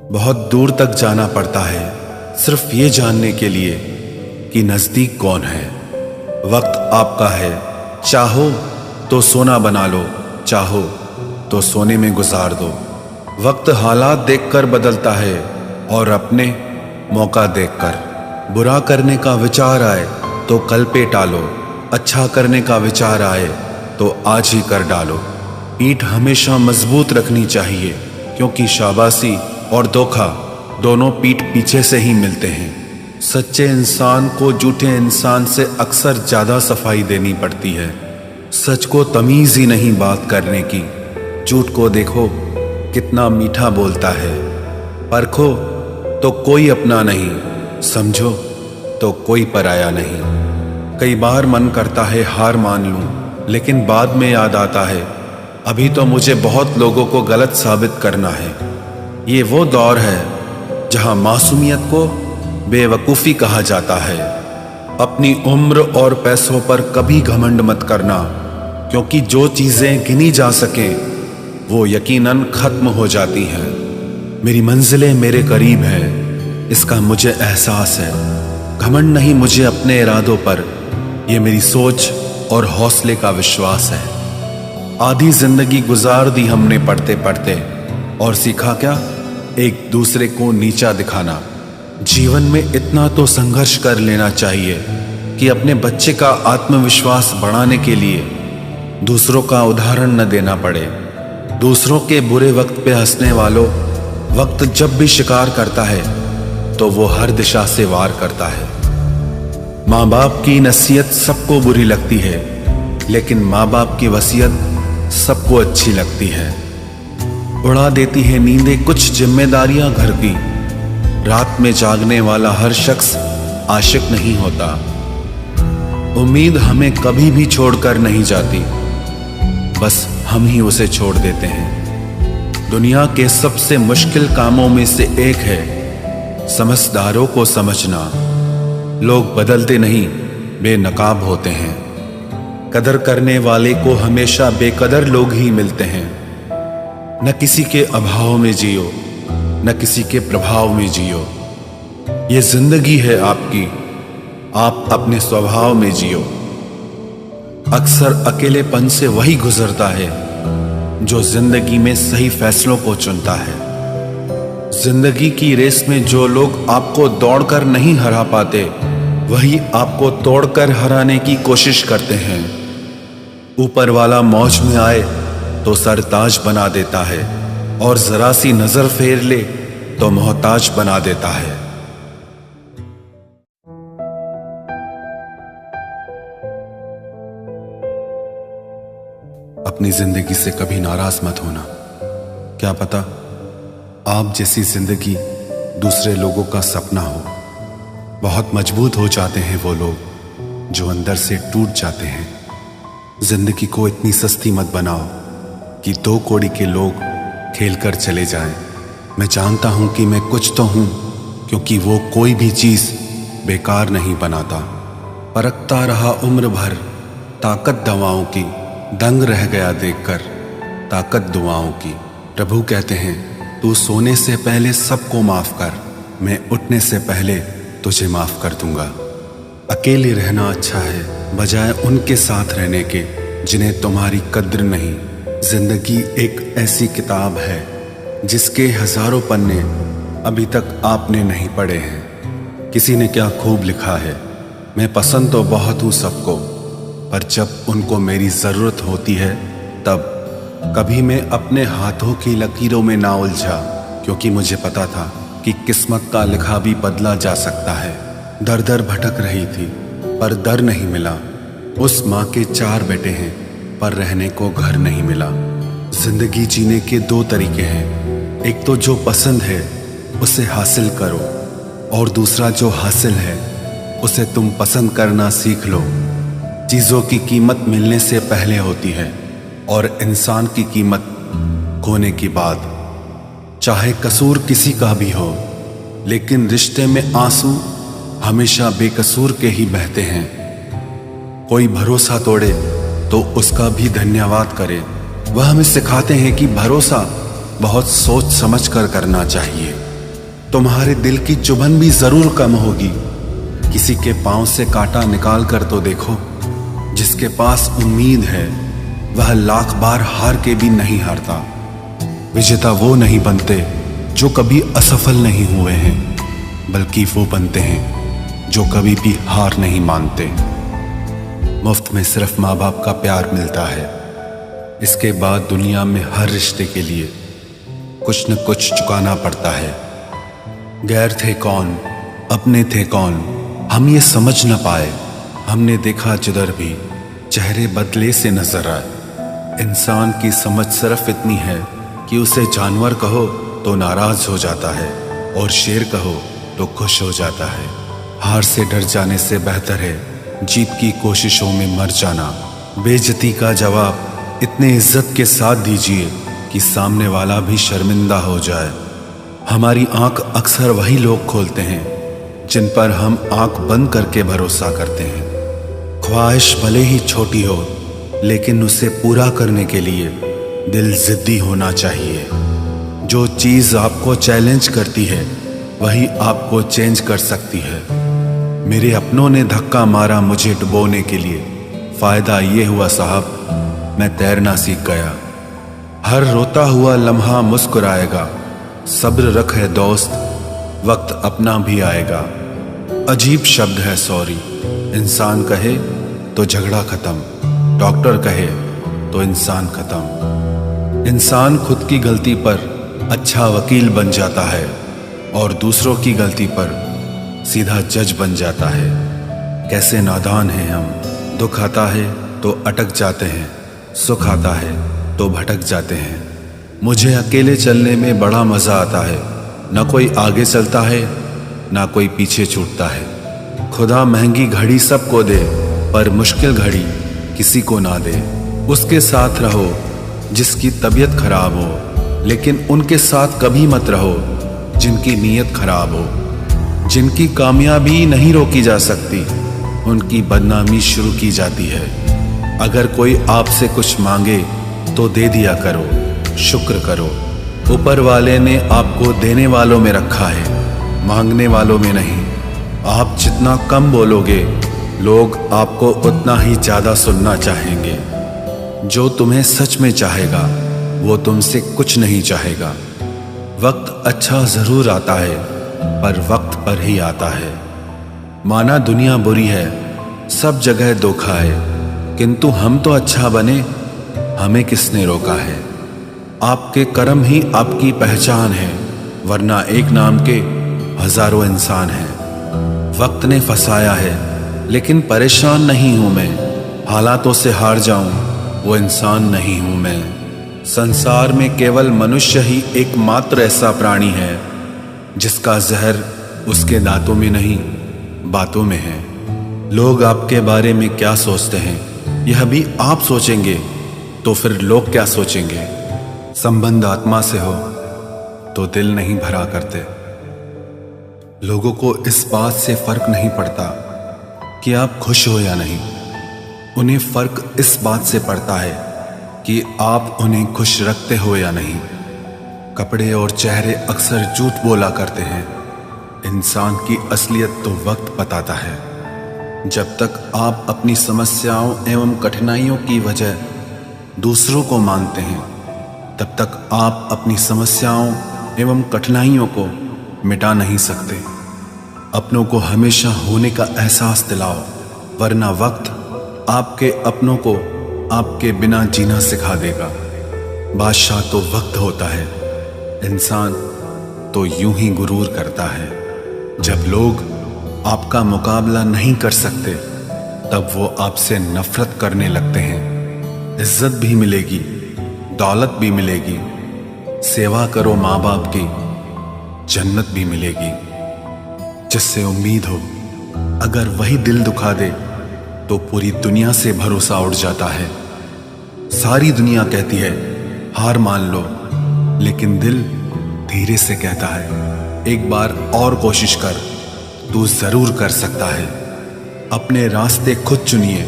बहुत दूर तक जाना पड़ता है सिर्फ ये जानने के लिए कि नज़दीक कौन है। वक्त आपका है, चाहो तो सोना बना लो, चाहो तो सोने में गुजार दो। वक्त हालात देखकर बदलता है और अपने मौका देखकर। बुरा करने का विचार आए तो कल पे टालो, अच्छा करने का विचार आए तो आज ही कर डालो। पीठ हमेशा मजबूत रखनी चाहिए क्योंकि शाबाशी और धोखा दोनों पीठ पीछे से ही मिलते हैं। सच्चे इंसान को झूठे इंसान से अक्सर ज़्यादा सफाई देनी पड़ती है। सच को तमीज़ ही नहीं बात करने की। झूठ को देखो कितना मीठा बोलता है। परखो तो कोई अपना नहीं, समझो तो कोई पराया नहीं। कई बार मन करता है हार मान लूं, लेकिन बाद में याद आता है अभी तो मुझे बहुत लोगों को गलत साबित करना है। ये वो दौर है जहां मासूमियत को बेवकूफ़ी कहा जाता है। अपनी उम्र और पैसों पर कभी घमंड मत करना, क्योंकि जो चीज़ें गिनी जा सकें वो यकीनन ख़त्म हो जाती हैं। मेरी मंजिलें मेरे करीब हैं, इसका मुझे एहसास है। घमंड नहीं मुझे अपने इरादों पर, ये मेरी सोच और हौसले का विश्वास है। आधी जिंदगी गुजार दी हमने पढ़ते पढ़ते, और सीखा क्या? एक दूसरे को नीचा दिखाना। जीवन में इतना तो संघर्ष कर लेना चाहिए कि अपने बच्चे का आत्मविश्वास बढ़ाने के लिए दूसरों का उदाहरण न देना पड़े। दूसरों के बुरे वक्त पे हंसने वालों, वक्त जब भी शिकार करता है तो वो हर दिशा से वार करता है। माँ बाप की नसीहत सबको बुरी लगती है, लेकिन माँ बाप की वसीयत सबको अच्छी लगती है। उड़ा देती है नींदें कुछ जिम्मेदारियां घर की। रात में जागने वाला हर शख्स आशिक नहीं होता। उम्मीद हमें कभी भी छोड़कर नहीं जाती, बस हम ही उसे छोड़ देते हैं। दुनिया के सबसे मुश्किल कामों में से एक है समझदारों को समझना। लोग बदलते नहीं, बेनकाब होते हैं। कदर करने वाले को हमेशा बेकदर लोग ही मिलते हैं। न किसी के अभाव में जियो, न किसी के प्रभाव में जियो। ये जिंदगी है आपकी, आप अपने स्वभाव में जियो। अक्सर अकेलेपन से वही गुजरता है जो जिंदगी में सही फैसलों को चुनता है। जिंदगी की रेस में जो लोग आपको दौड़कर नहीं हरा पाते, वही आपको तोड़कर हराने की कोशिश करते हैं। ऊपर वाला मौज में आए तो सरताज बना देता है, और जरा सी नजर फेर ले तो मोहताज बना देता है। अपनी जिंदगी से कभी नाराज मत होना। क्या पता आप जैसी जिंदगी दूसरे लोगों का सपना हो। बहुत मजबूत हो जाते हैं वो लोग जो अंदर से टूट जाते हैं। जिंदगी को इतनी सस्ती मत बनाओ कि 2 कौड़ी के लोग खेल कर चले जाएं। मैं जानता हूं कि मैं कुछ तो हूं, क्योंकि वो कोई भी चीज़ बेकार नहीं बनाता। परखता रहा उम्र भर ताकत दवाओं की, दंग रह गया देखकर ताकत दुआओं की। प्रभु कहते हैं तू सोने से पहले सबको माफ़ कर, मैं उठने से पहले तुझे माफ़ कर दूंगा। अकेले रहना अच्छा है बजाय उनके साथ रहने के जिन्हें तुम्हारी कद्र नहीं। जिंदगी एक ऐसी किताब है जिसके हजारों पन्ने अभी तक आपने नहीं पढ़े हैं। किसी ने क्या खूब लिखा है, मैं पसंद तो बहुत हूँ सबको, पर जब उनको मेरी ज़रूरत होती है तब कभी मैं अपने हाथों की लकीरों में ना उलझा, क्योंकि मुझे पता था कि किस्मत का लिखा भी बदला जा सकता है। दर दर भटक रही थी पर दर नहीं मिला। उस माँ के 4 बेटे हैं पर रहने को घर नहीं मिला। जिंदगी जीने के 2 तरीके हैं, एक तो जो पसंद है उसे हासिल करो, और दूसरा जो हासिल है उसे तुम पसंद करना सीख लो। चीज़ों की कीमत मिलने से पहले होती है और इंसान की कीमत खोने के बाद। चाहे कसूर किसी का भी हो, लेकिन रिश्ते में आंसू हमेशा बेकसूर के ही बहते हैं। कोई भरोसा तोड़े तो उसका भी धन्यवाद करे। वह हमें सिखाते हैं कि भरोसा बहुत सोच समझ कर करना चाहिए। तुम्हारे दिल की चुभन भी जरूर कम होगी। किसी के पांव से कांटा निकाल कर तो देखो। जिसके पास उम्मीद है वह लाख बार हार के भी नहीं हारता। विजेता वो नहीं बनते जो कभी असफल नहीं हुए हैं, बल्कि वो बनते हैं जो कभी भी हार नहीं मानते। मुफ्त में सिर्फ माँ बाप का प्यार मिलता है। इसके बाद दुनिया में हर रिश्ते के लिए कुछ न कुछ चुकाना पड़ता है। गैर थे कौन, अपने थे कौन, हम ये समझ न पाए। हमने देखा जिधर भी चेहरे बदले से नजर आए। इंसान की समझ सिर्फ इतनी है कि उसे जानवर कहो तो नाराज हो जाता है और शेर कहो तो खुश हो जाता है। हार से डर जाने से बेहतर है जीत की कोशिशों में मर जाना। बेइज्जती का जवाब इतने इज्जत के साथ दीजिए कि सामने वाला भी शर्मिंदा हो जाए। हमारी आंख अक्सर वही लोग खोलते हैं जिन पर हम आंख बंद करके भरोसा करते हैं। ख्वाहिश भले ही छोटी हो, लेकिन उसे पूरा करने के लिए दिल जिद्दी होना चाहिए। जो चीज़ आपको चैलेंज करती है वही आपको चेंज कर सकती है। मेरे अपनों ने धक्का मारा मुझे डुबोने के लिए। फ़ायदा ये हुआ साहब, मैं तैरना सीख गया। हर रोता हुआ लम्हा मुस्कुराएगा। सब्र रख है दोस्त, वक्त अपना भी आएगा। अजीब शब्द है सॉरी। इंसान कहे तो झगड़ा खत्म, डॉक्टर कहे तो इंसान खत्म। इंसान खुद की गलती पर अच्छा वकील बन जाता है और दूसरों की गलती पर सीधा जज बन जाता है। कैसे नादान हैं हम। दुख आता है तो अटक जाते हैं, सुख आता है तो भटक जाते हैं। मुझे अकेले चलने में बड़ा मज़ा आता है। ना कोई आगे चलता है ना कोई पीछे छूटता है। खुदा महंगी घड़ी सबको दे, पर मुश्किल घड़ी किसी को ना दे। उसके साथ रहो जिसकी तबीयत खराब हो, लेकिन उनके साथ कभी मत रहो जिनकी नीयत खराब हो। जिनकी कामयाबी नहीं रोकी जा सकती, उनकी बदनामी शुरू की जाती है। अगर कोई आपसे कुछ मांगे तो दे दिया करो, शुक्र करो। ऊपर वाले ने आपको देने वालों में रखा है, मांगने वालों में नहीं। आप जितना कम बोलोगे, लोग आपको उतना ही ज़्यादा सुनना चाहेंगे। जो तुम्हें सच में चाहेगा वो तुमसे कुछ नहीं चाहेगा। वक्त अच्छा ज़रूर आता है, पर वक्त पर ही आता है। माना दुनिया बुरी है, सब जगह धोखा है, किंतु हम तो अच्छा बने, हमें किसने रोका है। आपके कर्म ही आपकी पहचान है, वरना एक नाम के हजारों इंसान हैं। वक्त ने फंसाया है, लेकिन परेशान नहीं हूं मैं। हालातों से हार जाऊं वो इंसान नहीं हूं मैं। संसार में केवल मनुष्य ही एकमात्र ऐसा प्राणी है जिसका जहर उसके दांतों में नहीं, बातों में है। लोग आपके बारे में क्या सोचते हैं यह भी आप सोचेंगे तो फिर लोग क्या सोचेंगे। संबंध आत्मा से हो तो दिल नहीं भरा करते। लोगों को इस बात से फर्क नहीं पड़ता कि आप खुश हो या नहीं। उन्हें फर्क इस बात से पड़ता है कि आप उन्हें खुश रखते हो या नहीं। कपड़े और चेहरे अक्सर झूठ बोला करते हैं। इंसान की असलियत तो वक्त बताता है। जब तक आप अपनी समस्याओं एवं कठिनाइयों की वजह दूसरों को मानते हैं, तब तक आप अपनी समस्याओं एवं कठिनाइयों को मिटा नहीं सकते। अपनों को हमेशा होने का एहसास दिलाओ, वरना वक्त आपके अपनों को आपके बिना जीना सिखा देगा। बादशाह तो वक्त होता है, इंसान तो यूं ही गुरूर करता है। जब लोग आपका मुकाबला नहीं कर सकते, तब वो आपसे नफरत करने लगते हैं। इज्जत भी मिलेगी, दौलत भी मिलेगी। सेवा करो माँ बाप की, जन्नत भी मिलेगी। जिससे उम्मीद हो, अगर वही दिल दुखा दे तो पूरी दुनिया से भरोसा उड़ जाता है। सारी दुनिया कहती है हार मान लो, लेकिन दिल धीरे से कहता है एक बार और कोशिश कर, तू जरूर कर सकता है। अपने रास्ते खुद चुनिए,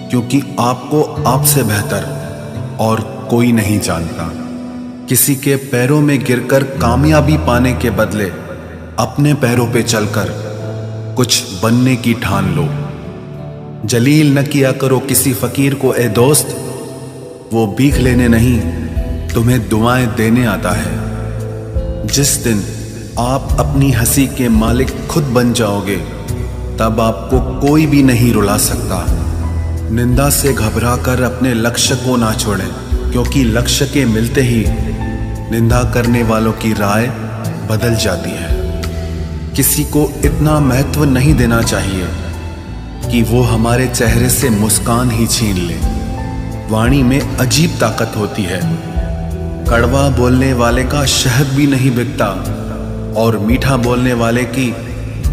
क्योंकि आपको आपसे बेहतर और कोई नहीं जानता। किसी के पैरों में गिरकर कामयाबी पाने के बदले अपने पैरों पे चलकर कुछ बनने की ठान लो। जलील न किया करो किसी फकीर को ए दोस्त, वो भीख लेने नहीं तुम्हें दुआएं देने आता है। जिस दिन आप अपनी हंसी के मालिक खुद बन जाओगे, तब आपको कोई भी नहीं रुला सकता। निंदा से घबराकर अपने लक्ष्य को ना छोड़ें, क्योंकि लक्ष्य के मिलते ही निंदा करने वालों की राय बदल जाती है। किसी को इतना महत्व नहीं देना चाहिए कि वो हमारे चेहरे से मुस्कान ही छीन ले। वाणी में अजीब ताकत होती है। कड़वा बोलने वाले का शहद भी नहीं बिकता और मीठा बोलने वाले की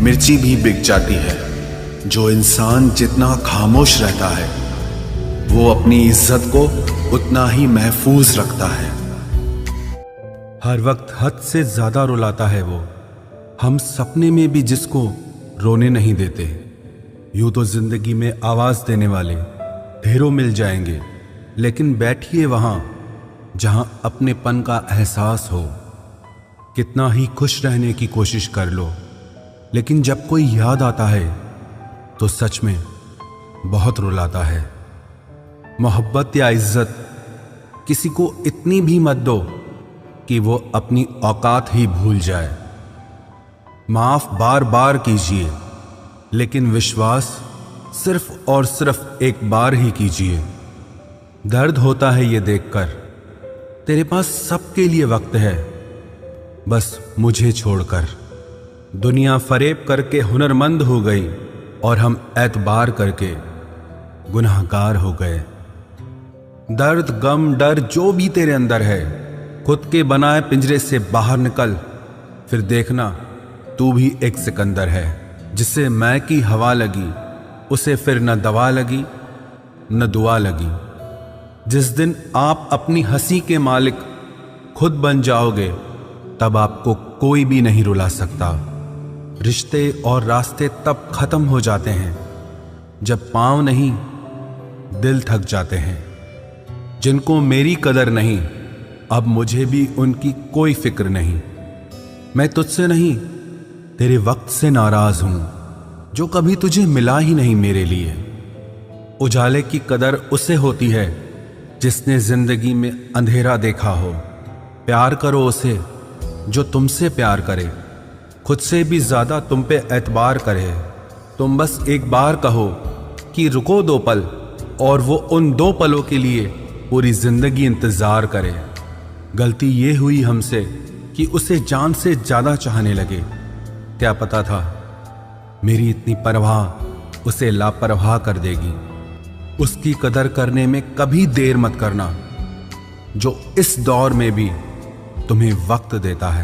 मिर्ची भी बिक जाती है। जो इंसान जितना खामोश रहता है, वो अपनी इज्जत को उतना ही महफूज रखता है। हर वक्त हद से ज्यादा रुलाता है वो, हम सपने में भी जिसको रोने नहीं देते। यूं तो जिंदगी में आवाज देने वाले ढेरों मिल जाएंगे, लेकिन बैठिए वहां जहां अपनेपन का एहसास हो। कितना ही खुश रहने की कोशिश कर लो, लेकिन जब कोई याद आता है तो सच में बहुत रुलाता है। मोहब्बत या इज्जत किसी को इतनी भी मत दो कि वो अपनी औकात ही भूल जाए। माफ बार बार कीजिए, लेकिन विश्वास सिर्फ और सिर्फ एक बार ही कीजिए। दर्द होता है ये देखकर तेरे पास सबके लिए वक्त है, बस मुझे छोड़कर। दुनिया फरेब करके हुनरमंद हो गई और हम एतबार करके गुनाहगार हो गए। दर्द गम डर जो भी तेरे अंदर है, खुद के बनाए पिंजरे से बाहर निकल, फिर देखना तू भी एक सिकंदर है। जिसे मैं की हवा लगी, उसे फिर न दवा लगी न दुआ लगी। जिस दिन आप अपनी हंसी के मालिक खुद बन जाओगे, तब आपको कोई भी नहीं रुला सकता। रिश्ते और रास्ते तब खत्म हो जाते हैं जब पांव नहीं दिल थक जाते हैं। जिनको मेरी कदर नहीं, अब मुझे भी उनकी कोई फिक्र नहीं। मैं तुझसे नहीं, तेरे वक्त से नाराज हूं, जो कभी तुझे मिला ही नहीं मेरे लिए। उजाले की कदर उसे होती है जिसने जिंदगी में अंधेरा देखा हो। प्यार करो उसे जो तुमसे प्यार करे, खुद से भी ज्यादा तुम पे एतबार करे। तुम बस एक बार कहो कि रुको 2 पल, और वो उन 2 पलों के लिए पूरी जिंदगी इंतजार करे। गलती ये हुई हमसे कि उसे जान से ज्यादा चाहने लगे। क्या पता था मेरी इतनी परवाह उसे लापरवाह कर देगी। उसकी कदर करने में कभी देर मत करना, जो इस दौर में भी तुम्हें वक्त देता है।